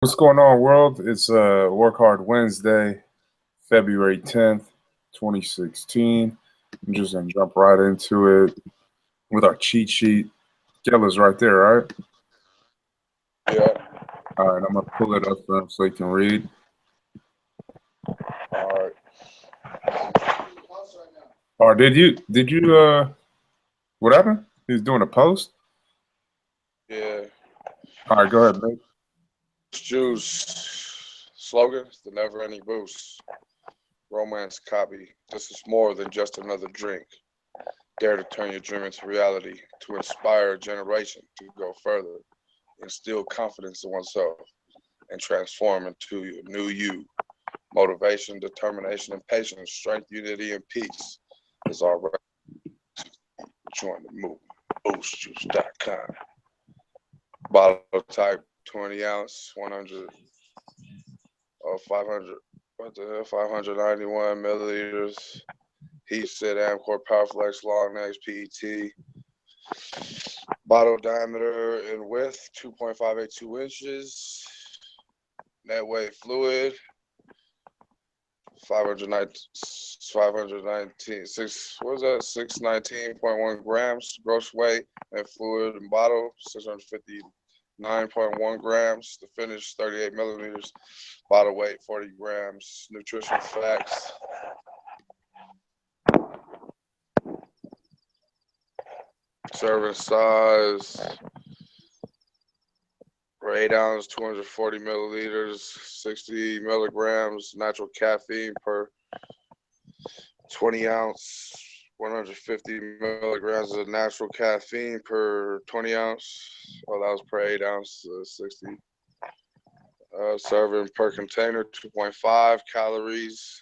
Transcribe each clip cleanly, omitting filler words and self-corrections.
What's going on, world? It's Work Hard Wednesday, February 10th, 2016. I'm just gonna jump right into it with our cheat sheet. Gella's right there, right? Yeah. All right, I'm gonna pull it up for him so he can read. All right. All right, did you what happened? He's doing a post? Yeah. All right, go ahead, mate. Juice slogan: it's the never-ending boost. Romance copy. This is more than just another drink. Dare to turn your dream into reality. To inspire a generation to go further, instill confidence in oneself, and transform into a new you. Motivation, determination, and patience. Strength, unity, and peace is our right. Join the movement. BoostJuice.com. Bottle type 20 ounce, 100 or 500. What the hell? 591 milliliters. Heat Sit Amcor Powerflex Long Necks PET. Bottle diameter and width 2.582 inches. Net weight fluid 519 what was that? 619.1 grams. Gross weight and fluid and bottle 659.1 grams. The finish 38 millimeters. Bottle weight 40 grams. Nutrition facts. Serving size for 8 ounce, 240 milliliters, 60 milligrams natural caffeine per 20 ounce, 150 milligrams of natural caffeine per 20 ounce. Oh, that was per 8 ounce, 60. Serving per container, 2.5 calories,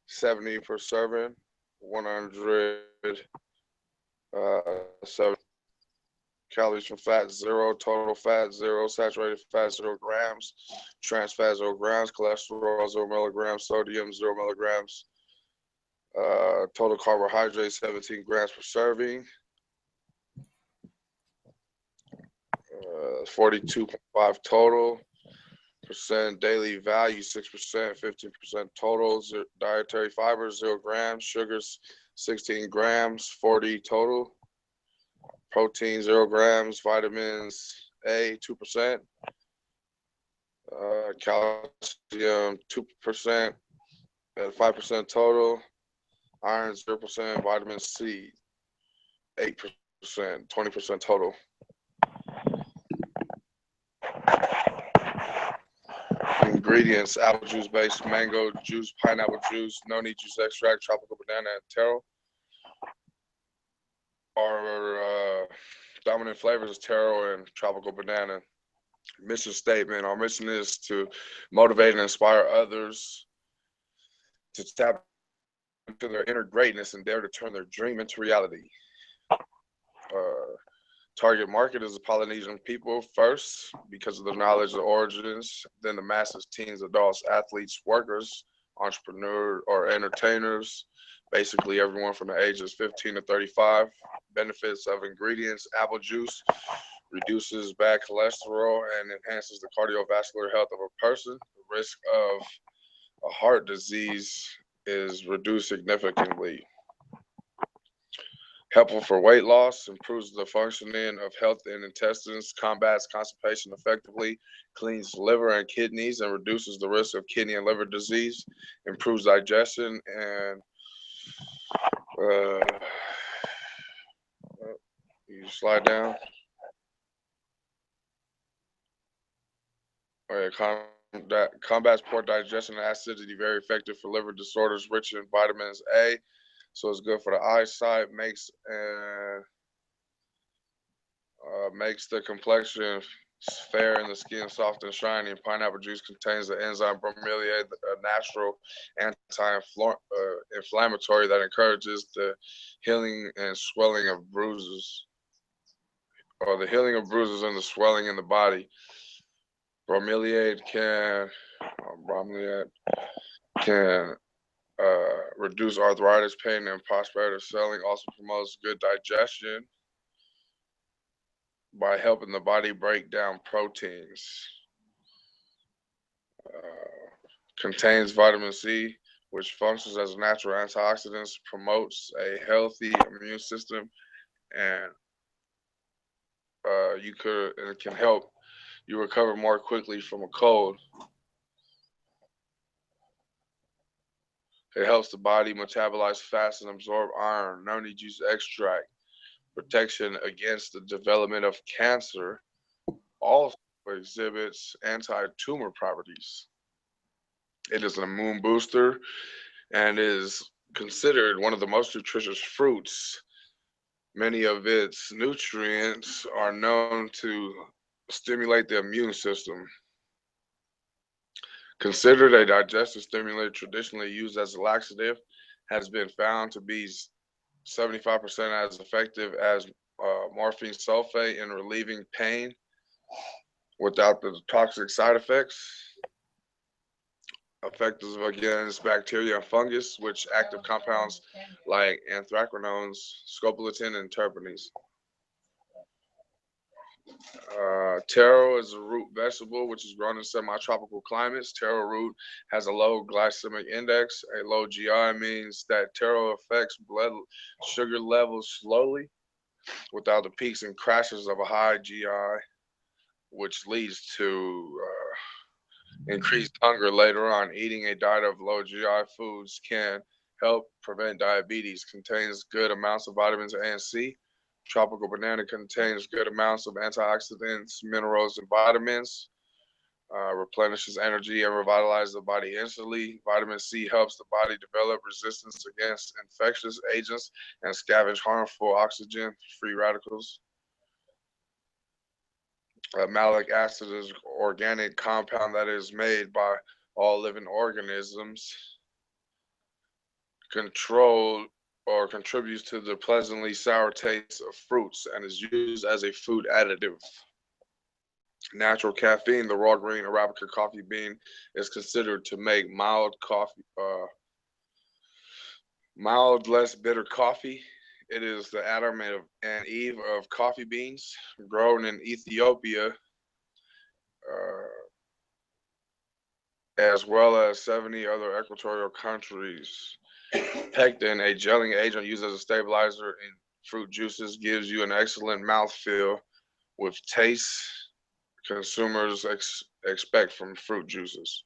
70 per serving, 100 7 calories from fat, 0, total fat, 0, saturated fat, 0 grams, trans fat, 0 grams, cholesterol, 0 milligrams, sodium, 0 milligrams, total carbohydrates, 17 grams per serving, 42.5 total, percent daily value, 6%, 15% total, dietary fibers, 0 grams, sugars, 16 grams, 40 total, protein 0 grams, vitamins A 2%, calcium 2% at 5% total, iron 0%, vitamin C 8%, 20% total. Ingredients: apple juice based, mango juice, pineapple juice, noni juice extract, tropical banana, and taro. Our dominant flavors is taro and tropical banana. Mission statement: our mission is to motivate and inspire others to tap into their inner greatness and dare to turn their dream into reality. Target market is the Polynesian people first because of the knowledge of origins, then the masses, teens, adults, athletes, workers, entrepreneurs, or entertainers, basically everyone from the ages 15 to 35. Benefits of ingredients: apple juice reduces bad cholesterol and enhances the cardiovascular health of a person. The risk of a heart disease is reduced significantly. Helpful for weight loss, improves the functioning of health and intestines, combats constipation effectively, cleans liver and kidneys, and reduces the risk of kidney and liver disease, improves digestion, and uh, you slide down. That combats poor digestion and acidity, very effective for liver disorders, rich in vitamins A, so it's good for the eyesight, makes the complexion fair and the skin soft and shiny. And pineapple juice contains the enzyme bromelain, a natural anti-inflammatory that encourages the healing and swelling of bruises, or the healing of bruises and the swelling in the body. Bromelain can reduce arthritis, pain, and postoperative swelling. Also promotes good digestion by helping the body break down proteins. Contains vitamin C, which functions as a natural antioxidant, promotes a healthy immune system, and it can help you recover more quickly from a cold. It helps the body metabolize fast and absorb iron. Noni juice extract, protection against the development of cancer, also exhibits anti-tumor properties. It is an immune booster and is considered one of the most nutritious fruits. Many of its nutrients are known to stimulate the immune system. Considered a digestive stimulant traditionally used as a laxative, has been found to be 75% as effective as morphine sulfate in relieving pain without the toxic side effects. Effective against bacteria and fungus, which active compounds like anthraquinones, scopolamine, and terpenes. Taro is a root vegetable which is grown in semi-tropical climates. Taro root has a low glycemic index. A low GI means that taro affects blood sugar levels slowly without the peaks and crashes of a high GI, which leads to increased hunger later on. Eating a diet of low GI foods can help prevent diabetes. Contains good amounts of vitamins A and C. Tropical banana contains good amounts of antioxidants, minerals, and vitamins. Replenishes energy and revitalizes the body instantly. Vitamin C helps the body develop resistance against infectious agents and scavenge harmful oxygen-free radicals. Malic acid is an organic compound that is made by all living organisms. Controlled or contributes to the pleasantly sour taste of fruits and is used as a food additive. Natural caffeine, the raw green Arabica coffee bean is considered to make mild, less bitter coffee. It is the Adam and Eve of coffee beans, grown in Ethiopia, as well as 70 other equatorial countries. Pectin, a gelling agent used as a stabilizer in fruit juices, gives you an excellent mouthfeel with taste consumers expect from fruit juices.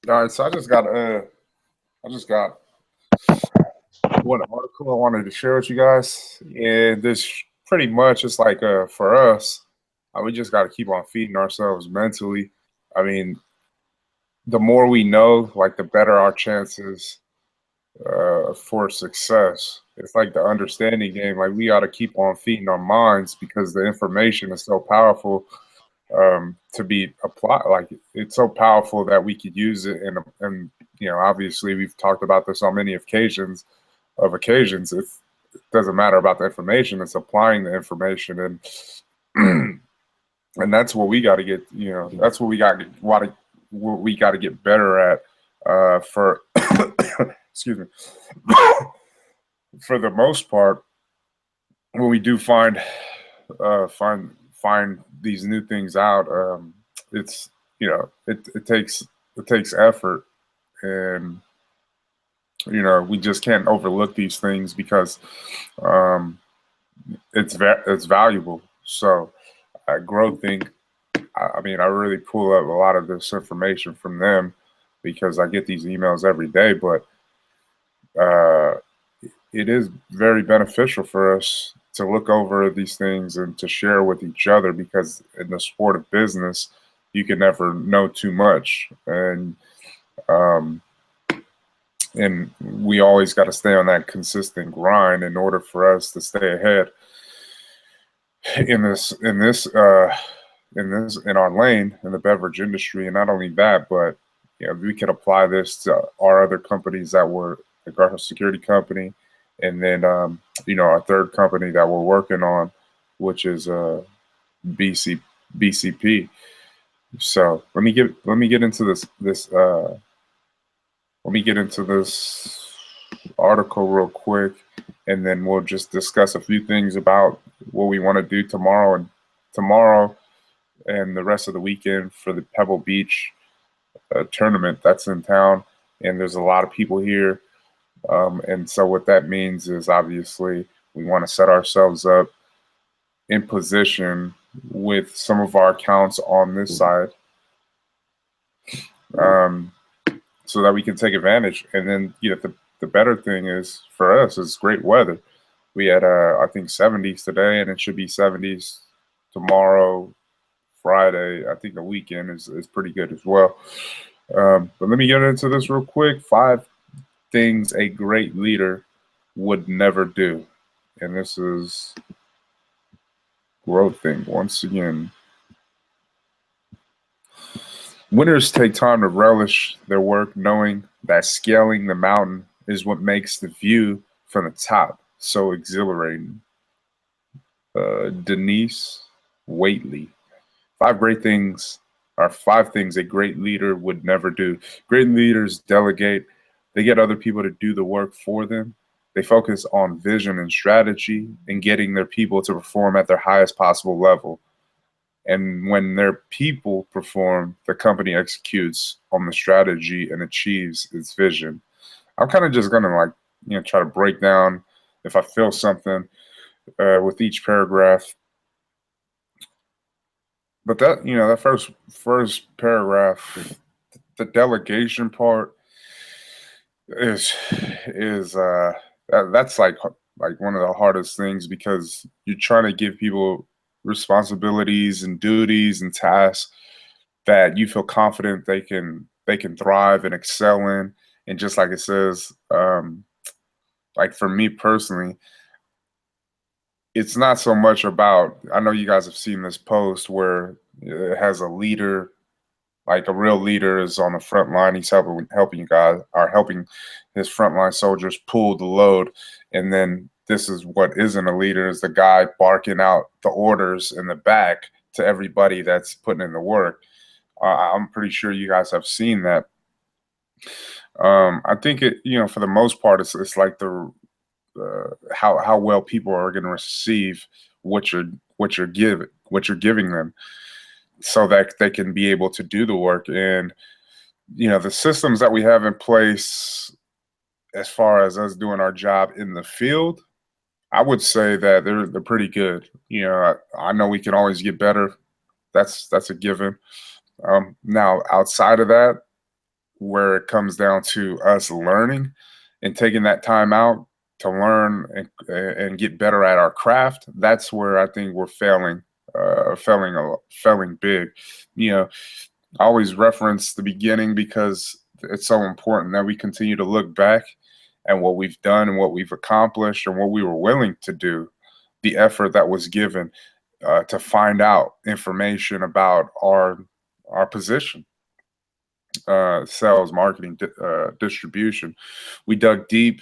All right, so I just got one article I wanted to share with you guys, and this pretty much is like for us, we just got to keep on feeding ourselves mentally. I mean, the more we know, like the better our chances for success. It's like the understanding game. Like we got to keep on feeding our minds because the information is so powerful to be applied. Like it's so powerful that we could use it. And you know, obviously we've talked about this on many occasions. It doesn't matter about the information; it's applying the information, and and that's what we got to get. You know, that's what we got. What we got to get better at. For excuse me. For the most part, when we do find these new things out, it's you know it takes effort, and you know we just can't overlook these things because it's valuable. So Growth Inc. I mean, I really pull up a lot of this information from them because I get these emails every day, but it is very beneficial for us to look over these things and to share with each other because in the sport of business, you can never know too much. And we always got to stay on that consistent grind in order for us to stay ahead in our lane in the beverage industry. And not only that, but you know, we could apply this to our other companies that were like our security company, and then you know, our third company that we're working on, which is BCP. So let me get into this article real quick, and then we'll just discuss a few things about what we want to do tomorrow and the rest of the weekend for the Pebble Beach tournament that's in town. And there's a lot of people here, and so what that means is obviously we want to set ourselves up in position with some of our accounts on this side, um, so that we can take advantage. And then the better thing is for us is great weather. We had I think 70s today, and it should be 70s tomorrow, Friday. I think the weekend is pretty good as well. But let me get into this real quick. 5 things a great leader would never do. And this is growth thing once again. Winners take time to relish their work, knowing that scaling the mountain is what makes the view from the top so exhilarating. Denise Waitley. 5 things a great leader would never do. Great leaders delegate. They get other people to do the work for them. They focus on vision and strategy and getting their people to perform at their highest possible level. And when their people perform, the company executes on the strategy and achieves its vision. I'm kind of just gonna try to break down if I feel something with each paragraph. But that first paragraph, the delegation part is that's like one of the hardest things, because you're trying to give people responsibilities and duties and tasks that you feel confident they can thrive and excel in. And just like it says, like for me personally, it's not so much about, I know you guys have seen this post where it has a leader, like a real leader is on the front line. He's helping you guys, are helping his frontline soldiers pull the load. And then this is what isn't a leader, is the guy barking out the orders in the back to everybody that's putting in the work. I'm pretty sure you guys have seen that. I think for the most part, it's like how well people are going to receive what you're giving them, so that they can be able to do the work. And the systems that we have in place as far as us doing our job in the field, I would say that they're pretty good. I know we can always get better. That's a given. Now, outside of that, where it comes down to us learning and taking that time out to learn and get better at our craft, that's where I think we're failing big. I always reference the beginning because it's so important that we continue to look back and what we've done and what we've accomplished and what we were willing to do, the effort that was given to find out information about our position, sales, marketing, distribution. We dug deep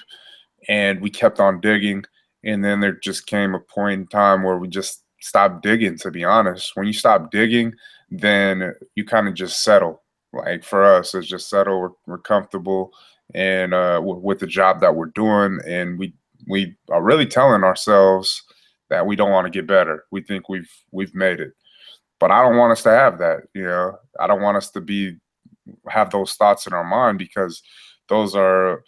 and we kept on digging. And then there just came a point in time where we just stopped digging, to be honest. When you stop digging, then you kind of just settle. Like for us, it's just settle. We're comfortable and with the job that we're doing. And we are really telling ourselves that we don't want to get better. We think we've made it. But I don't want us to have that. I don't want us to have those thoughts in our mind, because those are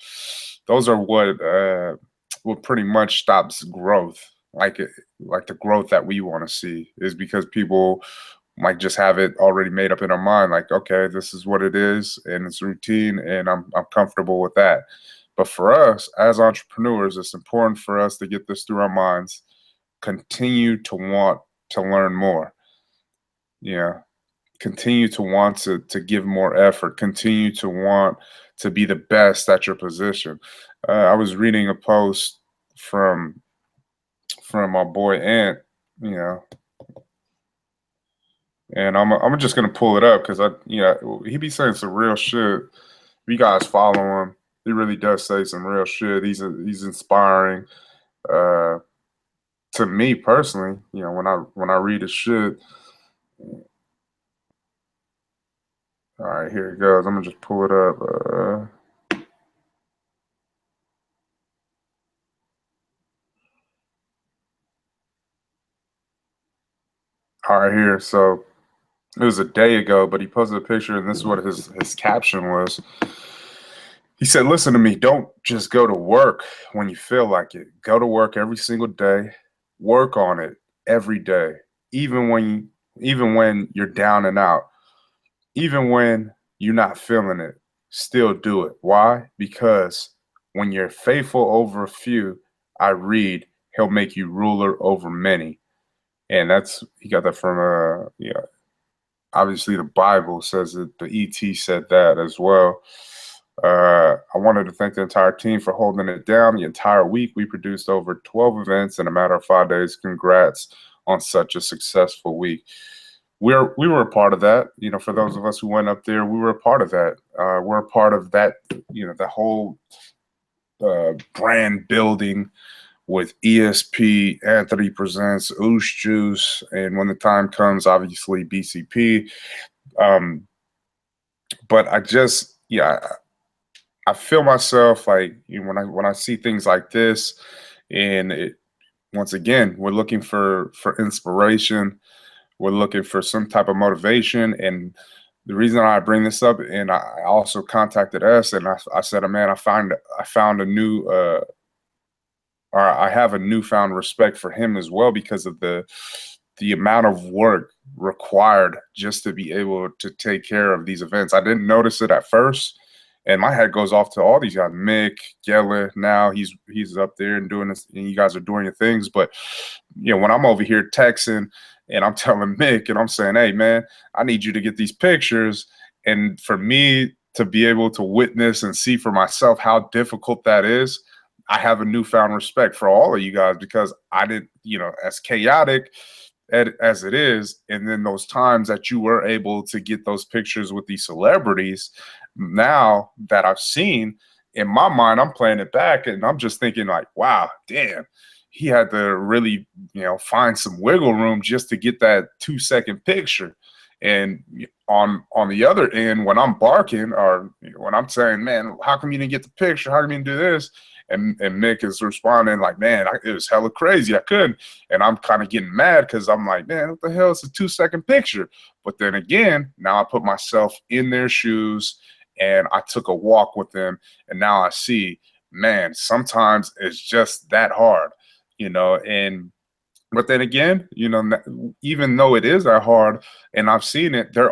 what pretty much stops growth. Like the growth that we want to see is because people might just have it already made up in our mind, like, okay, this is what it is and it's routine and I'm comfortable with that. But for us as entrepreneurs, it's important for us to get this through our minds, continue to want to learn more. Continue to want to give more effort, continue to want to be the best at your position. I was reading a post from my boy Ant, you know, and I'm just gonna pull it up because he be saying some real shit. If you guys follow him, he really does say some real shit. He's inspiring to me personally. When I read his shit, All right, here it goes. I'm gonna just pull it up. All right, here. So it was a day ago, but he posted a picture, and this is what his caption was. He said, "Listen to me. Don't just go to work when you feel like it. Go to work every single day. Work on it every day, even when you're down and out, even when you're not feeling it. Still do it. Why? Because when you're faithful over a few, I read, he'll make you ruler over many." And that's he got that from yeah, obviously the Bible says it. The ET said that as well. I wanted to thank the entire team for holding it down the entire week. We produced over 12 events in a matter of 5 days. Congrats on such a successful week. We were a part of that. You know, for those of us who went up there, we were a part of that. We're a part of that. You know, the whole brand building with ESP, Anthony Presents, Uce Juice, and when the time comes, obviously BCP. Um, but yeah, I feel myself like, you know, when I see things like this, and once again, we're looking for inspiration, we're looking for some type of motivation, and the reason I bring this up, and I also contacted us, and I said, man, I found a new or I have a newfound respect for him as well because of the amount of work required just to be able to take care of these events. I didn't notice it at first, and my head goes off to all these guys, Mick, Geller. Now he's up there and doing this, and you guys are doing your things. But you know, when I'm over here texting and I'm telling Mick and I'm saying, "Hey, man, I need you to get these pictures," and for me to be able to witness and see for myself how difficult that is, I have a newfound respect for all of you guys because I didn't, you know, as chaotic as it is, and then those times that you were able to get those pictures with these celebrities, now that I've seen, in my mind, I'm playing it back and I'm just thinking like, wow, damn, he had to really, you know, find some wiggle room just to get that 2 second picture. And on the other end, when I'm barking or when I'm saying, man, how come you didn't get the picture? How come you didn't do this? And Nick is responding like, man, it was hella crazy. I couldn't. And I'm kind of getting mad because I'm like, man, what the hell is a 2 second picture? But then again, now I put myself in their shoes and I took a walk with them. And now I see, man, sometimes it's just that hard, you know, and but then again, you know, even though it is that hard, and I've seen it, there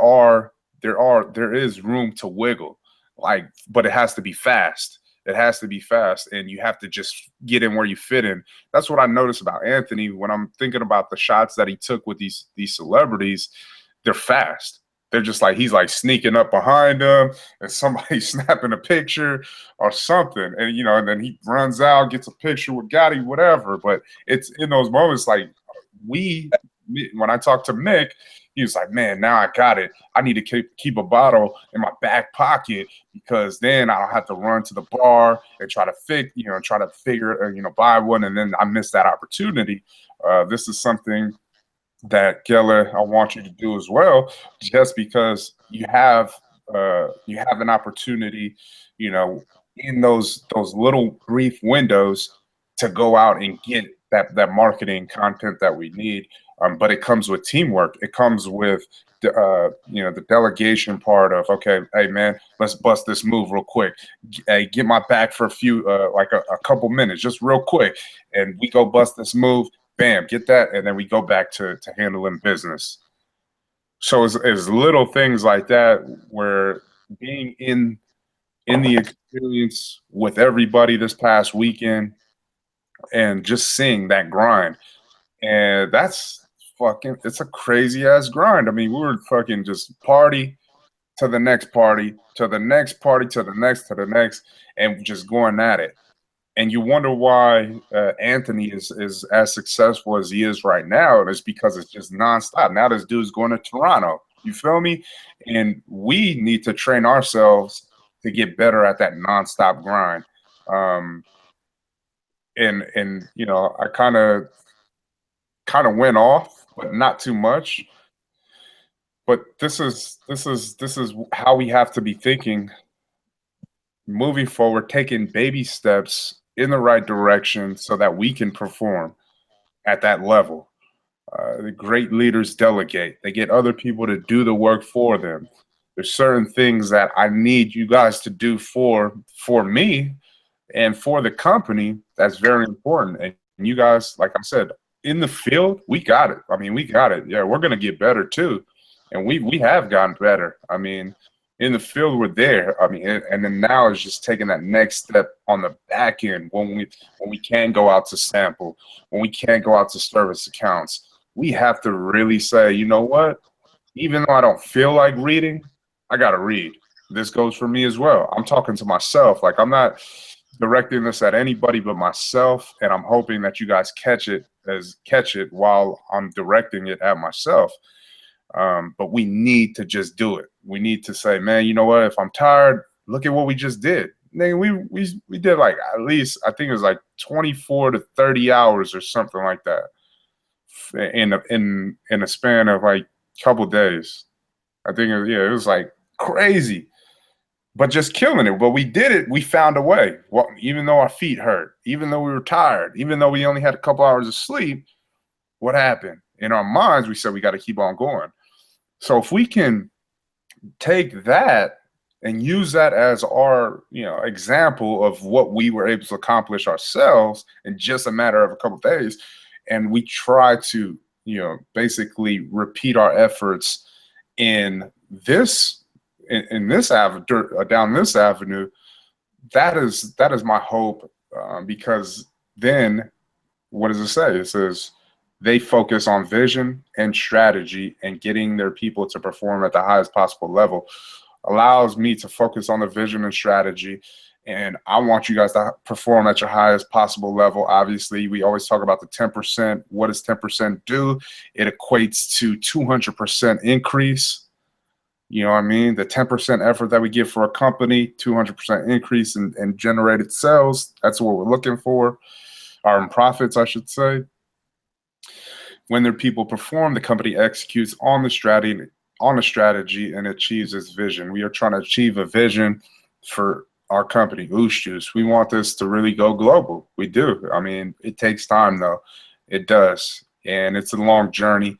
is room to wiggle, like, but it has to be fast. It has to be fast, and you have to just get in where you fit in. That's what I notice about Anthony when I'm thinking about the shots that he took with these celebrities. They're fast. They're just like he's like sneaking up behind them, and somebody snapping a picture or something, and you know, and then he runs out, gets a picture with Gotti, whatever. But it's in those moments like when I talked to Mick, he was like, man, now I got it. I need to keep a bottle in my back pocket because then I don't have to run to the bar and try to try to figure, buy one. And then I miss that opportunity. This is something that Geller, I want you to do as well, just because you have an opportunity, you know, in those little brief windows to go out and get that marketing content that we need. But it comes with teamwork. It comes with the delegation part of, okay, hey man, let's bust this move real quick. Hey, get my back for a few like a couple minutes, just real quick, and we go bust this move. Bam, get that, and then we go back to handling business. So it's little things like that where being in the experience with everybody this past weekend and just seeing that grind. And that's it's a crazy ass grind. I mean, we were fucking just party to the next party, to the next party, to the next, and just going at it. And you wonder why Anthony is as successful as he is right now. And it's because it's just nonstop. Now this dude's going to Toronto. You feel me? And we need to train ourselves to get better at that nonstop grind. And I kind of went off, but not too much. But this is how we have to be thinking moving forward, taking baby steps in the right direction so that we can perform at that level. The great leaders delegate. They get other people to do the work for them. There's certain things that I need you guys to do for me and for the company. That's very important. And you guys, like I said, in the field, we got it. I mean, we got it. Yeah, we're gonna get better too, and we have gotten better. I mean, in the field, we're there. I mean, and then now it's just taking that next step on the back end when we can go out to sample, when we can't go out to service accounts. We have to really say, you know what? Even though I don't feel like reading, I gotta read. This goes for me as well. I'm talking to myself. Like, I'm not directing this at anybody but myself, and I'm hoping that you guys catch it while I'm directing it at myself. But we need to just do it. We need to say, man, you know what? If I'm tired, look at what we just did. Nigga, we did like at least, I think it was like 24 to 30 hours or something like that in a span of like a couple days. I think it was like crazy, but just killing it. But we did it. We found a way. Well, even though our feet hurt, even though we were tired, even though we only had a couple hours of sleep, what happened? In our minds, we said we got to keep on going. So if we can take that and use that as our, example of what we were able to accomplish ourselves in just a matter of a couple of days, and we try to, basically repeat our efforts in this avenue, down this avenue, that is my hope, because then what does it say? It says they focus on vision and strategy, and getting their people to perform at the highest possible level allows me to focus on the vision and strategy. And I want you guys to perform at your highest possible level. Obviously, we always talk about the 10%. What does 10% do? It equates to 200% increase. You know what I mean? The 10% effort that we give for a company, 200% increase in generated sales. That's what we're looking for. Our profits, I should say. When their people perform, the company executes on the strategy and achieves its vision. We are trying to achieve a vision for our company, Uce Juice. We want this to really go global. We do. I mean, it takes time though. It does. And it's a long journey,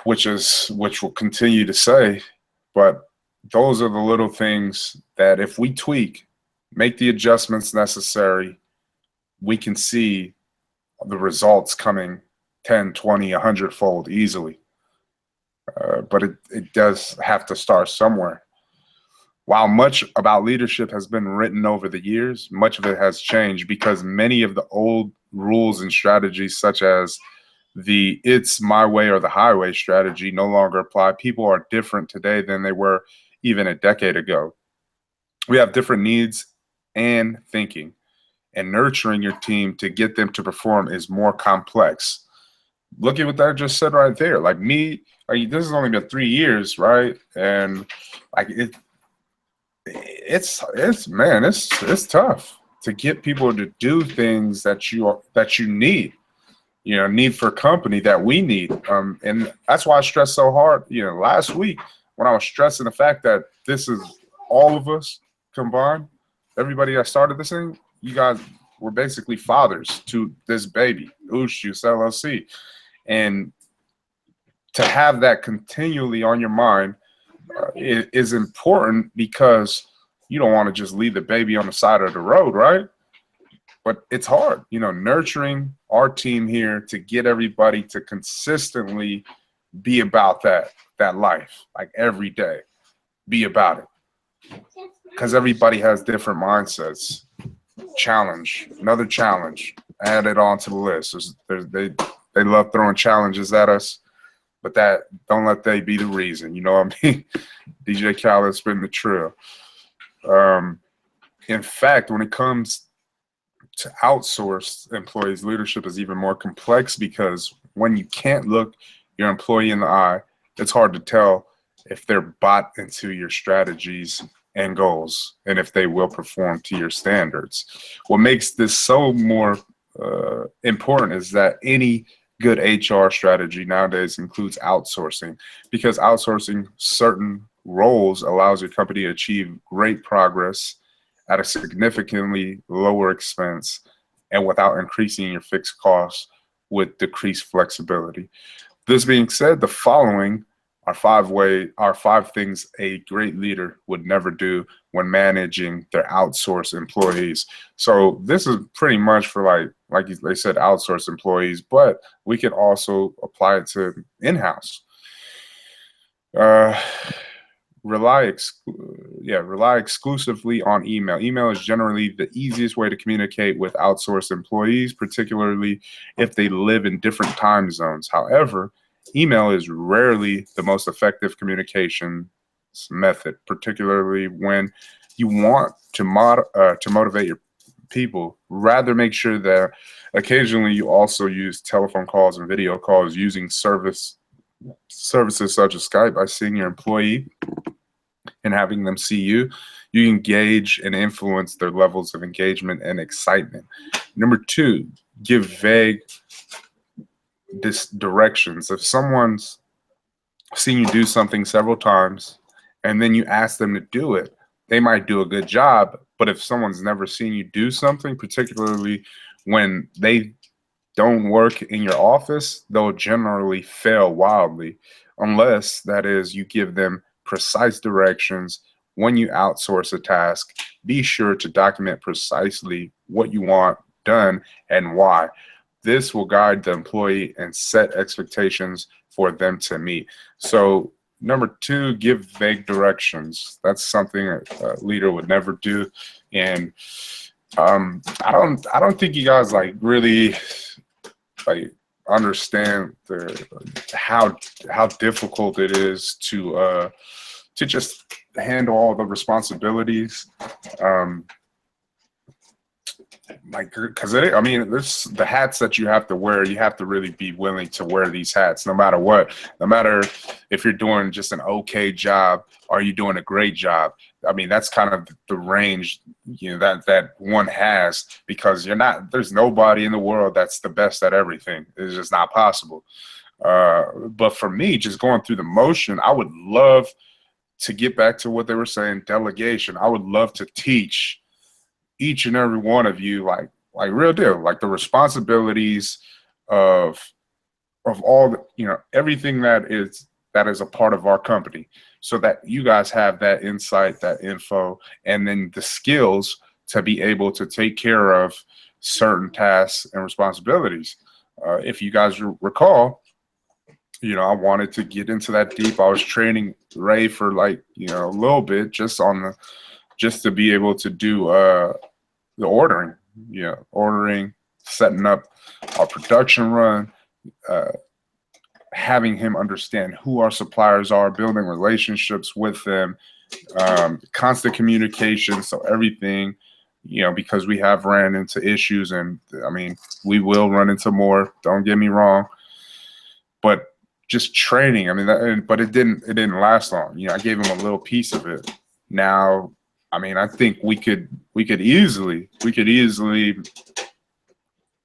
which we'll continue to say. But those are the little things that if we tweak, make the adjustments necessary, we can see the results coming 10, 20, 100-fold easily. But it does have to start somewhere. While much about leadership has been written over the years, much of it has changed because many of the old rules and strategies, such as the "it's my way or the highway" strategy, no longer apply. People are different today than they were even a decade ago. We have different needs and thinking, and nurturing your team to get them to perform is more complex. Look at what that just said right there. Like me, this has only been 3 years, right? And like it's tough to get people to do things that you need for company that we need. And that's why I stress so hard. Last week when I was stressing the fact that this is all of us combined, everybody that started this thing, you guys were basically fathers to this baby, Whw Juice Llc. And to have that continually on your mind is important, because you don't want to just leave the baby on the side of the road, right? But it's hard, nurturing our team here to get everybody to consistently be about that life, like every day, be about it. Because everybody has different mindsets. Challenge, another challenge, add it on to the list. They love throwing challenges at us, but don't let they be the reason. You know what I mean? DJ Khaled spin the trill. In fact, when it comes to outsourced employees, leadership is even more complex, because when you can't look your employee in the eye, it's hard to tell if they're bought into your strategies and goals, and if they will perform to your standards. What makes this so more important is that any good HR strategy nowadays includes outsourcing, because outsourcing certain roles allows your company to achieve great progress at a significantly lower expense and without increasing your fixed costs with decreased flexibility. This being said, the following are five things a great leader would never do when managing their outsourced employees. So this is pretty much for like they said, outsourced employees, but we could also apply it to in-house. Uh, rely exclusively on email. Email is generally the easiest way to communicate with outsourced employees, particularly if they live in different time zones. However, email is rarely the most effective communication method, particularly when you want to motivate your people. Rather, make sure that occasionally you also use telephone calls and video calls using services such as Skype by seeing your employee and having them see you. You engage and influence their levels of engagement and excitement. Number two, give vague directions. If someone's seen you do something several times and then you ask them to do it, they might do a good job. But if someone's never seen you do something, particularly when they don't work in your office, they'll generally fail wildly, unless that is you give them precise directions. When you outsource a task, be sure to document precisely what you want done and why. This will guide the employee and set expectations for them to meet. So number two, give vague directions. That's something a leader would never do. And I don't think you guys like really like understand how difficult it is to just handle all the responsibilities. Because I mean, this the hats that you have to wear. You have to really be willing to wear these hats, no matter what. No matter if you're doing just an okay job or you doing a great job. I mean, that's kind of the range, you know, that one has, because there's nobody in the world that's the best at everything. It's just not possible. But for me, just going through the motion, I would love to get back to what they were saying, delegation. I would love to teach each and every one of you, like real deal, like the responsibilities of all the, you know, everything that is a part of our company, so that you guys have that insight, that info, and then the skills to be able to take care of certain tasks and responsibilities. If you guys recall, you know, I wanted to get into that deep. I was training Ray for like, you know, a little bit just to be able to do the ordering, you know, setting up our production run, having him understand who our suppliers are, building relationships with them, constant communication. So everything, you know, because we have ran into issues, and I mean, we will run into more, don't get me wrong, but just training. I mean, but it didn't last long. You know, I gave him a little piece of it. Now, I mean, I think we could easily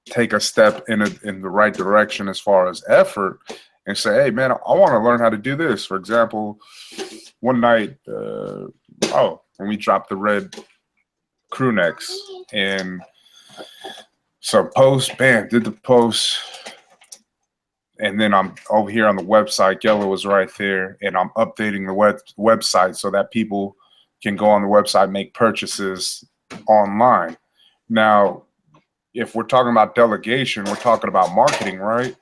take a step in the right direction as far as effort, and say, hey man, I want to learn how to do this. For example, one night, when we dropped the red crew necks, and so did the post. And then I'm over here on the website. Yellow was right there, and I'm updating the website so that people can go on the website, make purchases online. Now, if we're talking about delegation, we're talking about marketing, right?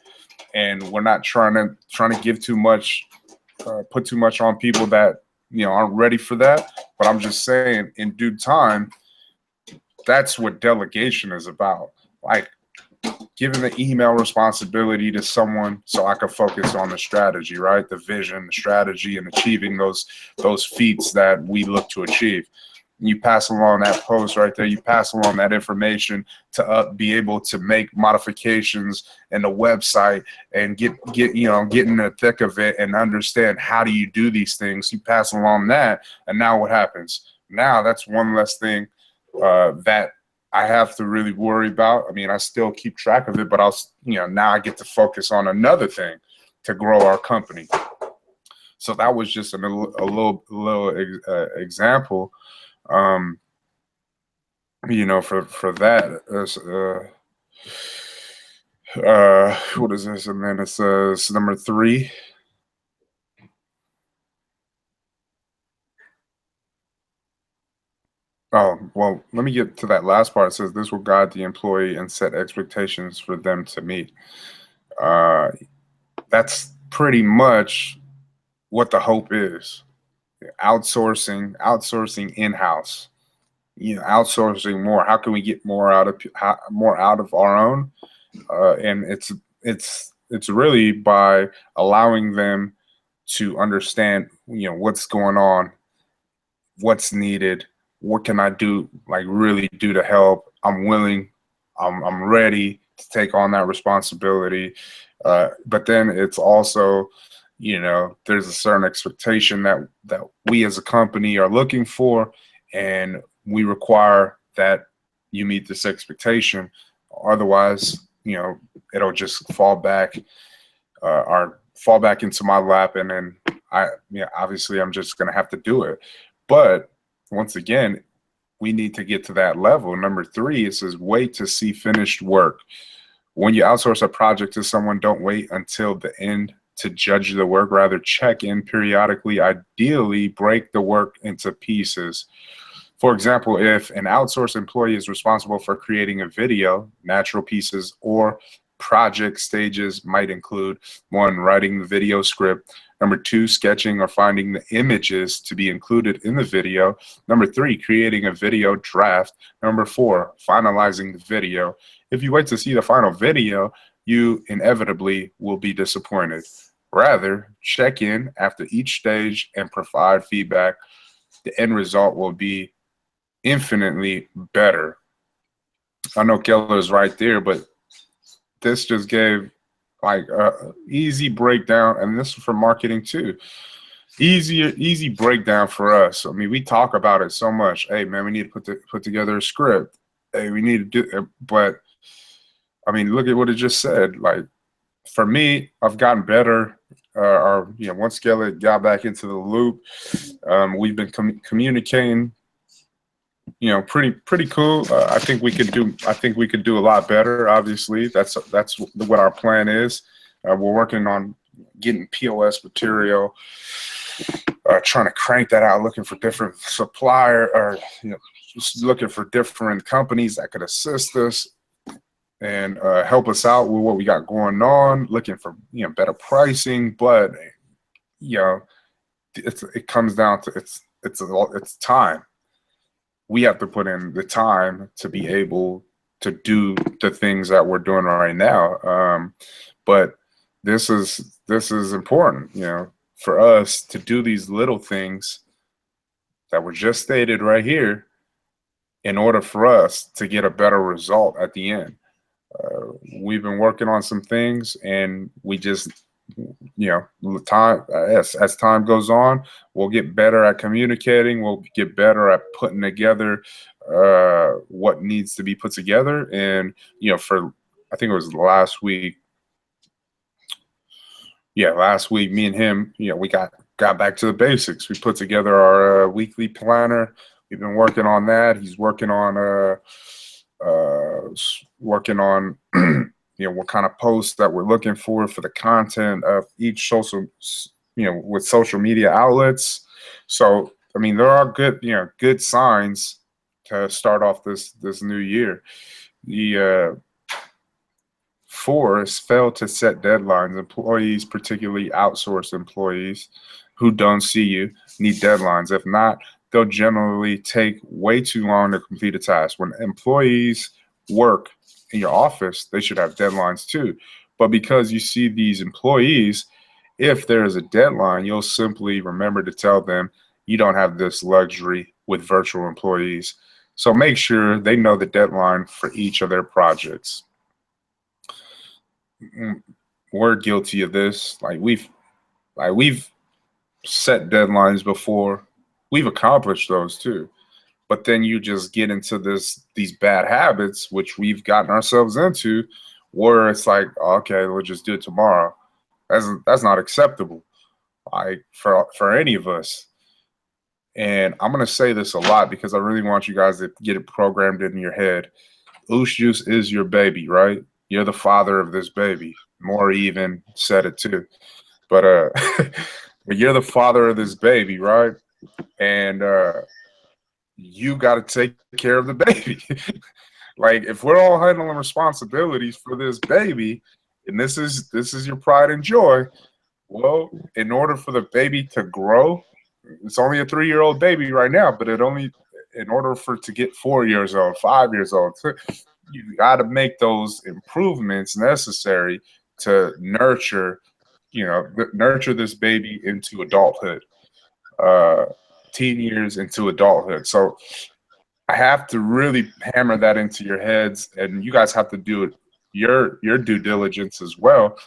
And we're not trying to give too much, put too much on people that, you know, aren't ready for that. But I'm just saying, in due time, that's what delegation is about. Like, giving the email responsibility to someone so I can focus on the strategy, right? The vision, the strategy, and achieving those feats that we look to achieve. You pass along that post right there. You pass along that information to be able to make modifications in the website and get in the thick of it and understand how do you do these things. You pass along that, and now what happens? Now that's one less thing that I have to really worry about. I mean, I still keep track of it, but now I get to focus on another thing to grow our company. So that was just a little example, for that. What is this? And then it says number 3. Oh, well, let me get to that last part. It says this will guide the employee and set expectations for them to meet. That's pretty much what the hope is. Outsourcing in-house. Outsourcing more. How can we get more out of our own? And it's really by allowing them to understand, what's going on, what's needed, what can I do, like really do to help. I'm willing, I'm ready to take on that responsibility. But then it's also, there's a certain expectation that we as a company are looking for, and we require that you meet this expectation. Otherwise, it'll just fall back into my lap, and then obviously I'm just gonna have to do it. But once again, we need to get to that level. Number 3, it says wait to see finished work. When you outsource a project to someone, don't wait until the end to judge the work. Rather, check in periodically. Ideally, break the work into pieces. For example, if an outsourced employee is responsible for creating a video, natural pieces or project stages might include 1, writing the video script. Number 2, sketching or finding the images to be included in the video. Number 3, creating a video draft. Number 4, finalizing the video. If you wait to see the final video, you inevitably will be disappointed. Rather, check in after each stage and provide feedback. The end result will be infinitely better. I know Keller's right there, but this just gave like a easy breakdown, and this is for marketing too. Easy breakdown for us. I mean, we talk about it so much. Hey man, we need to put together a script. Hey, we need to do it. But I mean, look at what it just said. Like for me, I've gotten better. Once Keller got back into the loop, we've been communicating pretty cool. I think we could do a lot better. Obviously, that's what our plan is. We're working on getting POS material, trying to crank that out, looking for different supplier, or just looking for different companies that could assist us and help us out with what we got going on. Looking for better pricing, but it comes down to it's time. We have to put in the time to be able to do the things that we're doing right now. But this is important, for us to do these little things that were just stated right here in order for us to get a better result at the end. We've been working on some things, and we just, as time goes on, we'll get better at communicating. We'll get better at putting together what needs to be put together. And I think it was last week. Yeah, last week, me and him, we got back to the basics. We put together our weekly planner. We've been working on that. He's working on what kind of posts that we're looking for the content of each social, with social media outlets. So, I mean, there are good signs to start off this new year. The 4 is fail to set deadlines. Employees, particularly outsourced employees who don't see you, need deadlines. If not, they'll generally take way too long to complete a task. When employees work in your office, they should have deadlines too. But because you see these employees, if there is a deadline, you'll simply remember to tell them you don't have this luxury with virtual employees. So make sure they know the deadline for each of their projects. We're guilty of this. We've set deadlines before. We've accomplished those too. but then you just get into these bad habits, which we've gotten ourselves into, where it's like, okay, we'll just do it tomorrow. That's not acceptable, like for any of us. And I'm gonna say this a lot because I really want you guys to get it programmed in your head. Uce Juice is your baby, right? You're the father of this baby. More even said it too. But but you're the father of this baby, right? And you got to take care of the baby. Like if we're all handling responsibilities for this baby, and this is your pride and joy, well, in order for the baby to grow, it's only a 3-year-old baby right now, but in order for it to get 4 years old, 5 years old, you got to make those improvements necessary to nurture, nurture this baby into adulthood, teen years into adulthood. So I have to really hammer that into your heads, and you guys have to do it your due diligence as well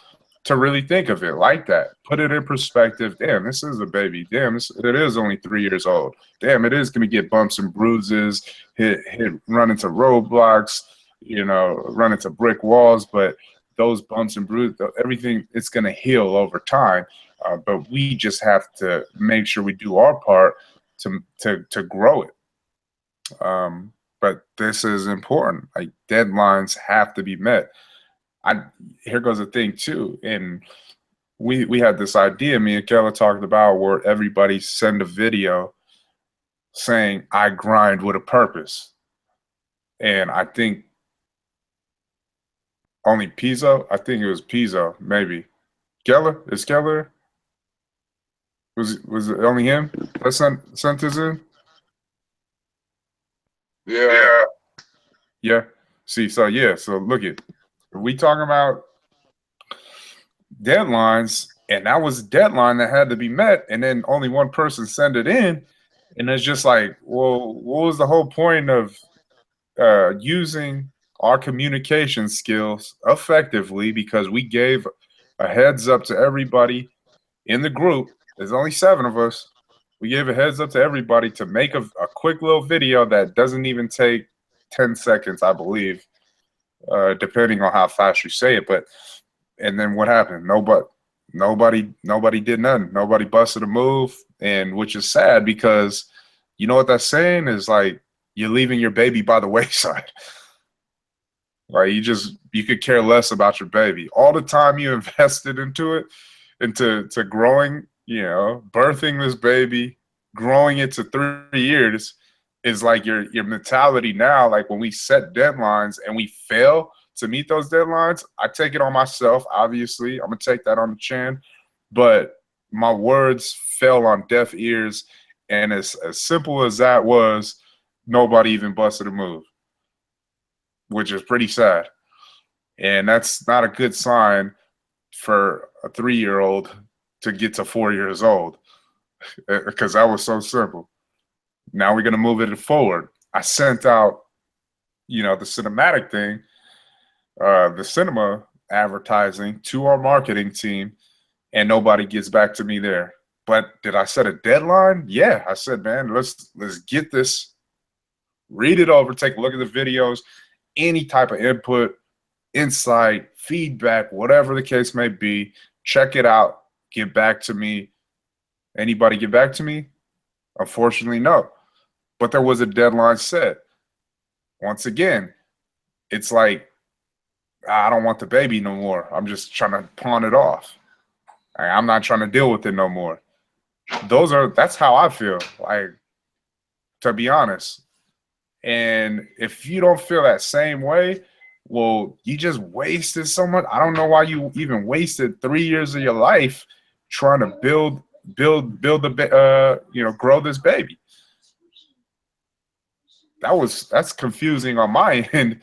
to really think of it like that. Put it in perspective. Damn, this is a baby. Damn, it is only 3 years old. Damn, it is going to get bumps and bruises, run into roadblocks, run into brick walls. But those bumps and bruises, everything, it's going to heal over time. But we just have to make sure we do our part to grow it. But this is important. Like deadlines have to be met. Here goes the thing too, and we had this idea, me and Kella talked about, where everybody send a video saying I grind with a purpose. And I think only Pizzo, I think it was Pizzo, maybe. Keller? Is Keller? Was it only him that sent this in? Yeah. Yeah. See, so look at, we talking about deadlines, and that was a deadline that had to be met, and then only one person sent it in, and it's just like, well, what was the whole point of using our communication skills effectively? Because we gave a heads up to everybody in the group. There's only 7 of us. We gave a heads up to everybody to make a quick little video that doesn't even take 10 seconds, I believe, depending on how fast you say it. And then what happened? Nobody did nothing. Nobody busted a move, and which is sad because you know what that's saying is, like, you're leaving your baby by the wayside. Like you could care less about your baby. All the time you invested into it, into growing, birthing this baby, growing it to 3 years, is like your mentality now. Like when we set deadlines and we fail to meet those deadlines, I take it on myself. Obviously, I'm gonna take that on the chin, but my words fell on deaf ears, and as simple as that was, nobody even busted a move, which is pretty sad. And that's not a good sign for a 3-year-old to get to 4 years old, because that was so simple. Now we're going to move it forward. I sent out, the cinematic thing, the cinema advertising to our marketing team, and nobody gets back to me there. But did I set a deadline? Yeah, I said, man, let's get this, read it over, take a look at the videos, any type of input, insight, feedback, whatever the case may be, check it out, get back to me. Anybody get back to me? Unfortunately, no. But there was a deadline set. Once again, it's like, I don't want the baby no more. I'm just trying to pawn it off. I'm not trying to deal with it no more. That's how I feel, like, to be honest. And if you don't feel that same way, well, you just wasted so much. I don't know why you even wasted 3 years of your life trying to grow this baby. That's confusing on my end,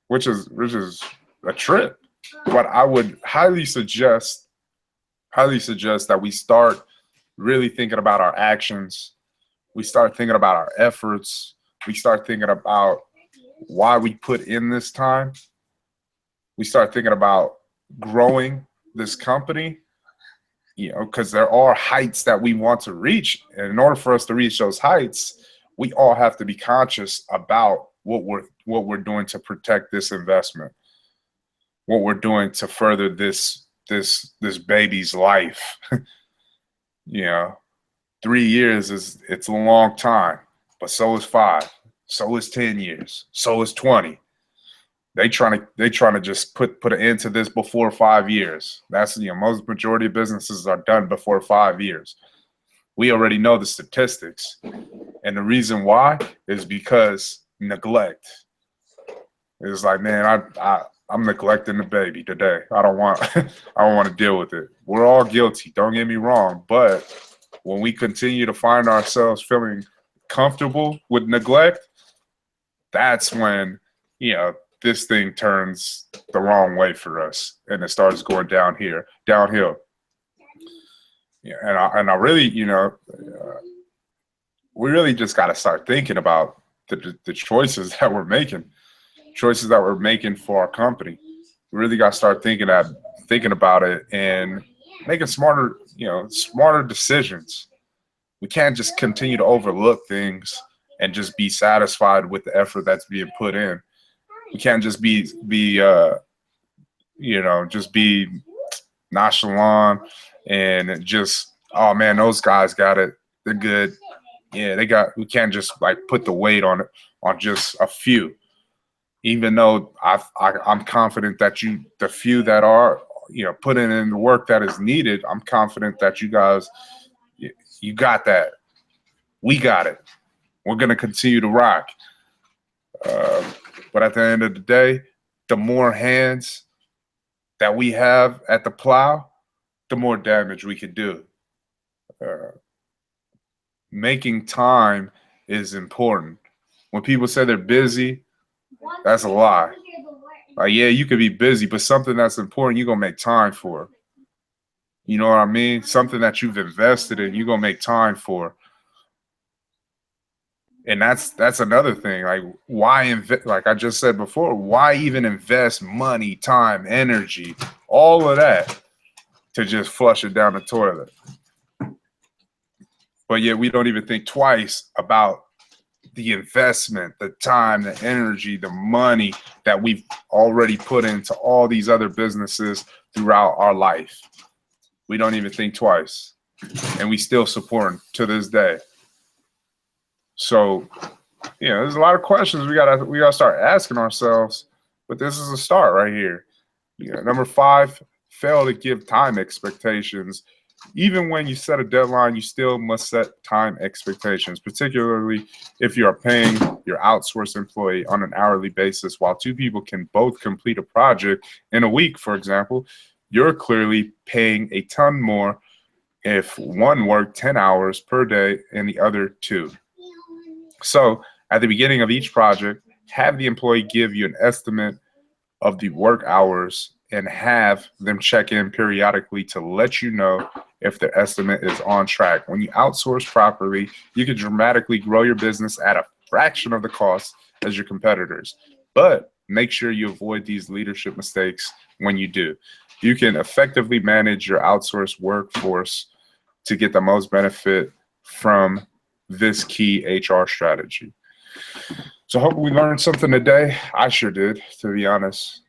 which is a trip. But I would highly suggest that we start really thinking about our actions. We start thinking about our efforts. We start thinking about why we put in this time. We start thinking about growing this company, because there are heights that we want to reach. And in order for us to reach those heights, we all have to be conscious about what we're doing to protect this investment, what we're doing to further this baby's life. 3 years it's a long time, but so is 5, so is 10 years, so is 20. They trying to just put an end to this before 5 years. That's most majority of businesses are done before 5 years. We already know the statistics, and the reason why is because neglect. It's like, man, I'm neglecting the baby today. I don't want to deal with it. We're all guilty. Don't get me wrong, but when we continue to find ourselves feeling comfortable with neglect, that's when this thing turns the wrong way for us, and it starts going downhill. Yeah, and I really, we really just got to start thinking about the choices that we're making for our company. We really got to start thinking about it and making smarter decisions. We can't just continue to overlook things and just be satisfied with the effort that's being put in. We can't just be nonchalant and just, oh man, those guys got it, they're good. Yeah, we can't just put the weight on just a few. Even though I'm confident that the few that are putting in the work that is needed, I'm confident that you guys, you got that. We got it. We're gonna continue to rock. But at the end of the day, the more hands that we have at the plow, the more damage we could do. Making time is important. When people say they're busy, that's a lie. Yeah, you could be busy, but something that's important, you're going to make time for. You know what I mean? Something that you've invested in, you're going to make time for. And that's another thing. Why invest? Like I just said before, why even invest money, time, energy, all of that to just flush it down the toilet? But yet we don't even think twice about the investment, the time, the energy, the money that we've already put into all these other businesses throughout our life. We don't even think twice, and we still support them to this day. So, there's a lot of questions we gotta start asking ourselves, but this is a start right here. Number 5, fail to give time expectations. Even when you set a deadline, you still must set time expectations, particularly if you are paying your outsourced employee on an hourly basis. While 2 people can both complete a project in a week, for example, you're clearly paying a ton more if one worked 10 hours per day and the other 2. So at the beginning of each project, have the employee give you an estimate of the work hours and have them check in periodically to let you know if the estimate is on track. When you outsource properly, you can dramatically grow your business at a fraction of the cost as your competitors. But make sure you avoid these leadership mistakes when you do. You can effectively manage your outsourced workforce to get the most benefit from this key HR strategy. So I hope we learned something today. I sure did, to be honest.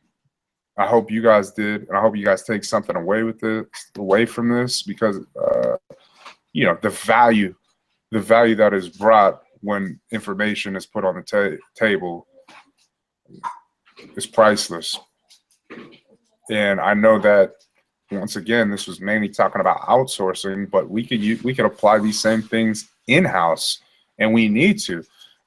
I hope you guys did, and I hope you guys take something away from this, because the value that is brought when information is put on the table is priceless. And I know that, once again, this was mainly talking about outsourcing, but we could apply these same things in-house, and we need to.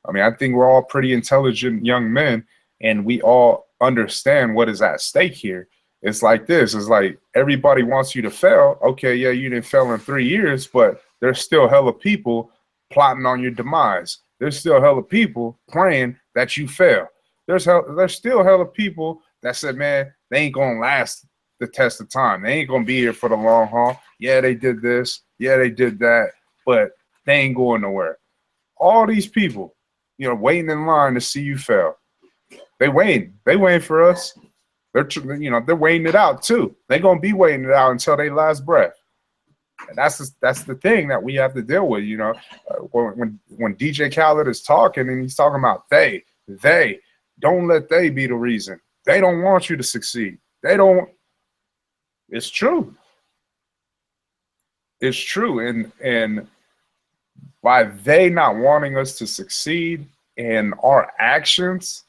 I mean, I think we're all pretty intelligent young men, and we all understand what is at stake here. It's like this. It's like everybody wants you to fail. Okay, yeah, you didn't fail in 3 years, but there's still hella people plotting on your demise. There's still hella people praying that you fail. There's still hella people that said, man, they ain't gonna last the test of time. They ain't gonna be here for the long haul. Yeah, they did this. Yeah, they did that, but they ain't going nowhere. All these people, waiting in line to see you fail. They waiting for us. They're waiting it out too. They're gonna be waiting it out until their last breath. And that's the thing that we have to deal with. You know, when DJ Khaled is talking and he's talking about they don't let they be the reason. They don't want you to succeed. They don't. It's true. It's true. And by they not wanting us to succeed and our actions,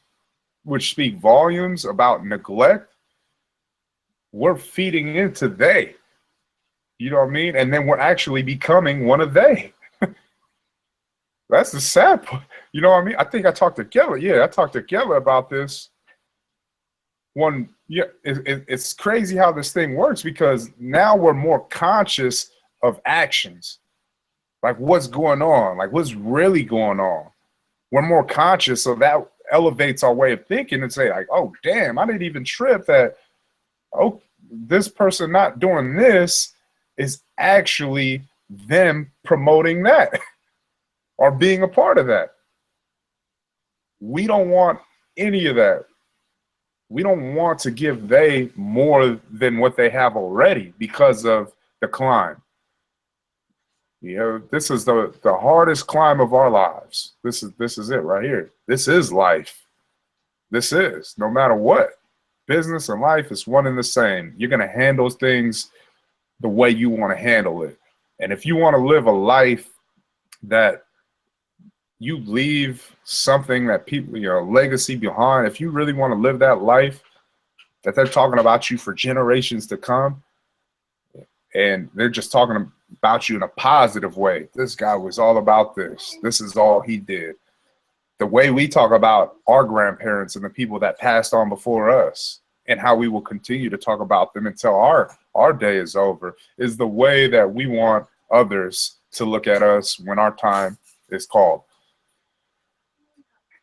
which speak volumes about neglect, we're feeding into they. You know what I mean? And then we're actually becoming one of they. That's the sad part. You know what I mean? I think I talked to Keller. Yeah, I talked to Keller about this one. Yeah, it's crazy how this thing works, because now we're more conscious of actions. Like what's going on? Like what's really going on? We're more conscious, so that elevates our way of thinking and say like, oh, damn, I didn't even trip that, oh, this person not doing this is actually them promoting that or being a part of that. We don't want any of that. We don't want to give they more than what they have already because of the climb. You know, this is the hardest climb of our lives. This is it right here. This is life. This is, no matter what. Business and life is one and the same. You're going to handle things the way you want to handle it. And if you want to live a life that you leave something that people, you know, legacy behind, if you really want to live that life that they're talking about you for generations to come, and they're just talking about you in a positive way. This guy was all about this. This is all he did. The way we talk about our grandparents and the people that passed on before us, and how we will continue to talk about them until our day is over, is the way that we want others to look at us when our time is called.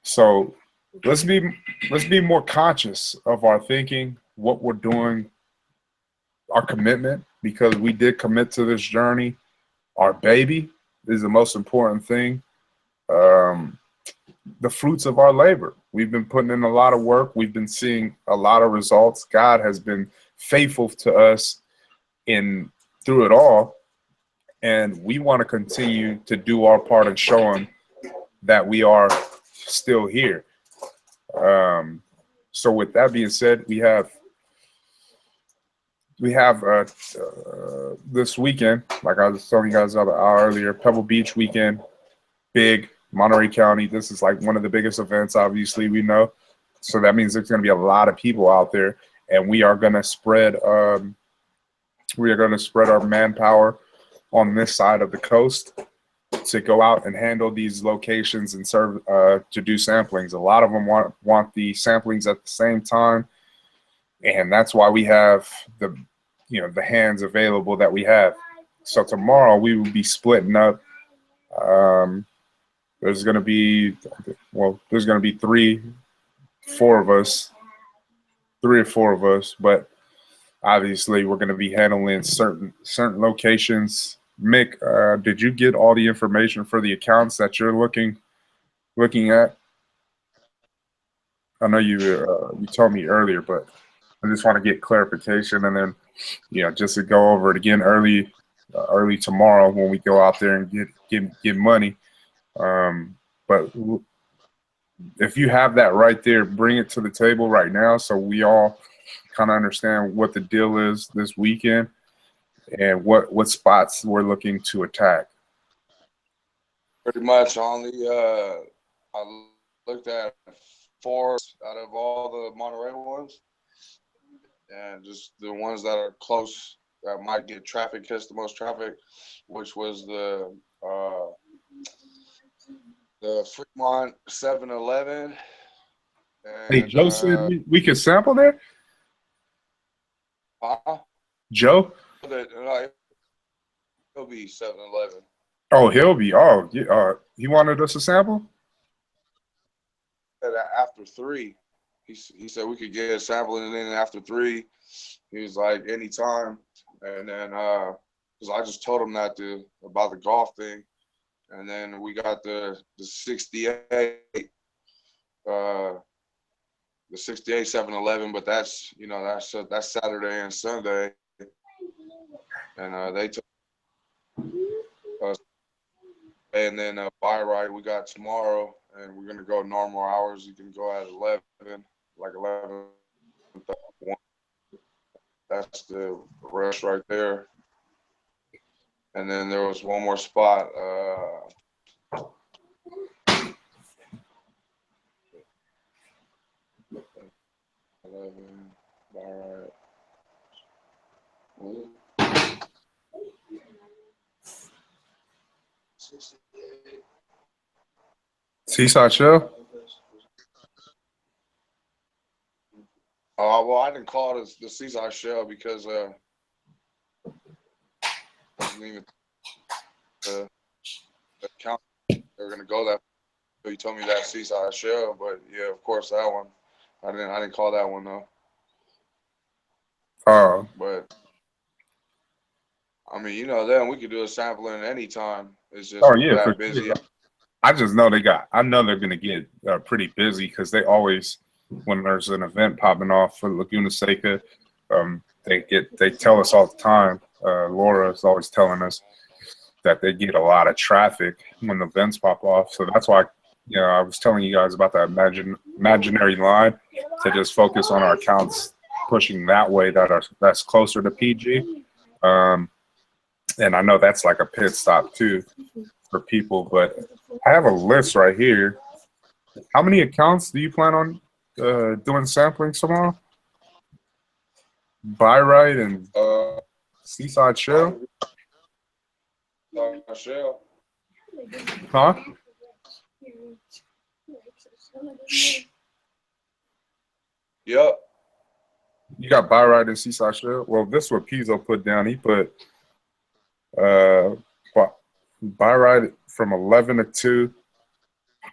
So let's be more conscious of our thinking, what we're doing, our commitment, because we did commit to this journey. Our baby is the most important thing. The fruits of our labor. We've been putting in a lot of work. We've been seeing a lot of results. God has been faithful to us through it all. And we want to continue to do our part and show him that we are still here. So with that being said, we have this weekend, like I was telling you guys about an hour earlier, Pebble Beach weekend, big, Monterey County. This is like one of the biggest events, obviously, we know. So that means there's going to be a lot of people out there, and we are going to spread our manpower on this side of the coast to go out and handle these locations and serve to do samplings. A lot of them want the samplings at the same time, and that's why we have the hands available that we have. So tomorrow we will be splitting up. There's going to be 3 or 4 of us, but obviously we're going to be handling certain locations. Mick, did you get all the information for the accounts that you're looking at? I know you told me earlier, but I just want to get clarification, and then just to go over it again early tomorrow when we go out there and get money. But if you have that right there, bring it to the table right now so we all kind of understand what the deal is this weekend and what spots we're looking to attack. Pretty much only I looked at 4 out of all the Monterey ones, and just the ones that are close that might get traffic, catch the most traffic, which was the Fremont 7-Eleven. Hey, Joe said we could sample there? Joe? He'll be 7-Eleven. Oh, he'll be. Oh, yeah. He wanted us to sample? After 3. He said we could get a sample, and then after 3, he was like, anytime. And then, because I just told him that about the golf thing. And then we got the 68, the 68 7-Eleven, but that's Saturday and Sunday. And they took and then buy ride we got tomorrow, and we're gonna go normal hours. You can go at 11, like 11. That's the rush right there. And then there was one more spot. 11. All right. Seaside Shell? Well, I didn't call it the Seaside Shell because wasn't even the count. They were gonna go that. So you told me that Seaside Shell, but yeah, of course that one. I didn't call that one though. Oh. But I mean, you know, then we could do a sampling anytime. It's just Yeah, that for busy. sure. I just know I know they're going to get pretty busy because they always, when there's an event popping off for Laguna Seca, they tell us all the time. Laura is always telling us that they get a lot of traffic when the events pop off. So that's why, I was telling you guys about that imaginary line to just focus on our accounts pushing that way that's closer to PG. And I know that's like a pit stop too for people, but I have a list right here. How many accounts do you plan on doing sampling tomorrow? Buy right and Seaside Shell? Shell. Huh? Yep. You got Buy right and Seaside Shell? Well, this is what Pizzo put down. He put Buy right from 11 to 2,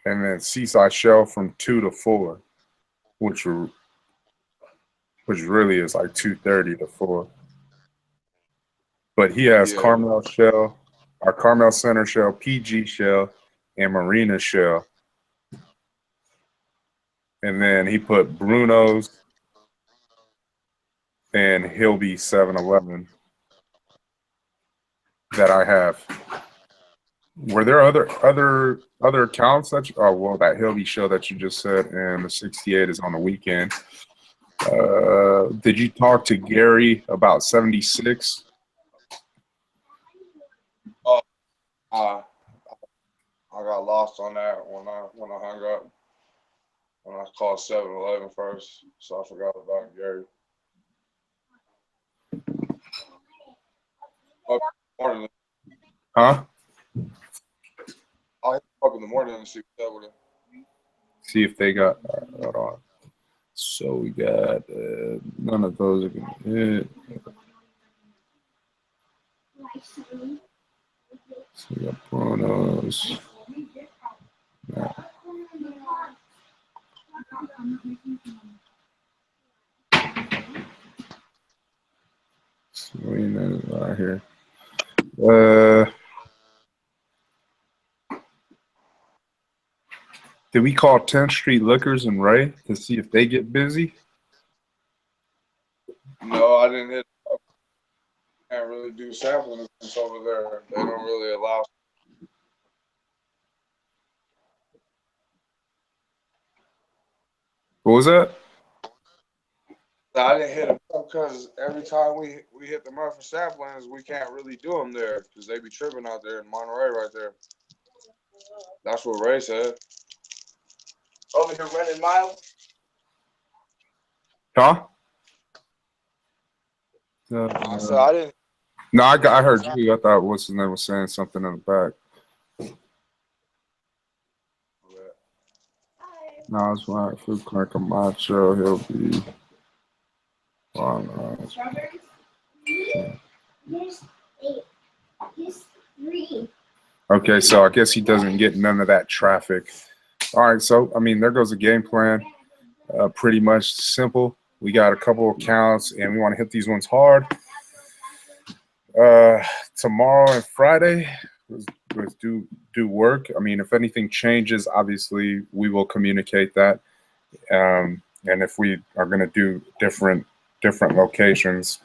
and then Seaside Shell from 2 to 4, which really is like 2:30 to 4. But he has Carmel Shell, our Carmel Center Shell, PG Shell, and Marina Shell. And then he put Bruno's and Hilby 7-Eleven that I have. Were there other accounts that that Hilby Shell that you just said, and the 68 is on the weekend. Did you talk to Gary about 76? I got lost on that when I hung up. When I called 7-Eleven first, so I forgot about Gary. Huh? I'll hit up in the morning and see what's up with it. See if they got. Hold on. So we got none of those are gonna hit. So we got Bruno's. No. Serena's out here. Did we call 10th Street Liquors and Ray to see if they get busy? No, I didn't hit up. Can't really do sampling over there. They don't really allow. What was that? I didn't hit them up because every time we hit them up for samplings, we can't really do them there because they be tripping out there in Monterey right there. That's what Ray said. Over here running miles? Huh? I said I didn't. No, I heard you. I thought what's his name was saying something in the back. No, it's right. Food Clerk of Macho. He'll be. Strawberries? There's 8. There's 3. Okay, so I guess he doesn't get none of that traffic. All right, so I mean, there goes the game plan. Pretty much simple. We got a couple of counts, and we want to hit these ones hard. Tomorrow and Friday, let's do work. I mean, if anything changes, obviously we will communicate that. And if we are going to do different locations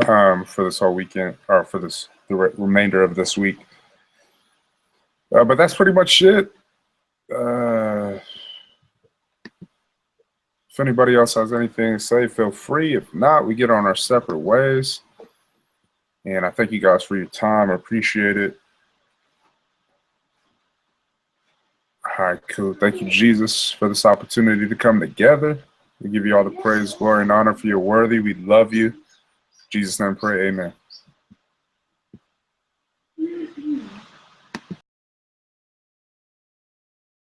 for this whole weekend or for the remainder of this week. But that's pretty much it. If anybody else has anything to say, feel free. If not, we get on our separate ways. And I thank you guys for your time. I appreciate it. All right, cool. Thank you, Jesus, for this opportunity to come together. We give you all the praise, glory, and honor for your worthy. We love you. In Jesus' name, pray. Amen.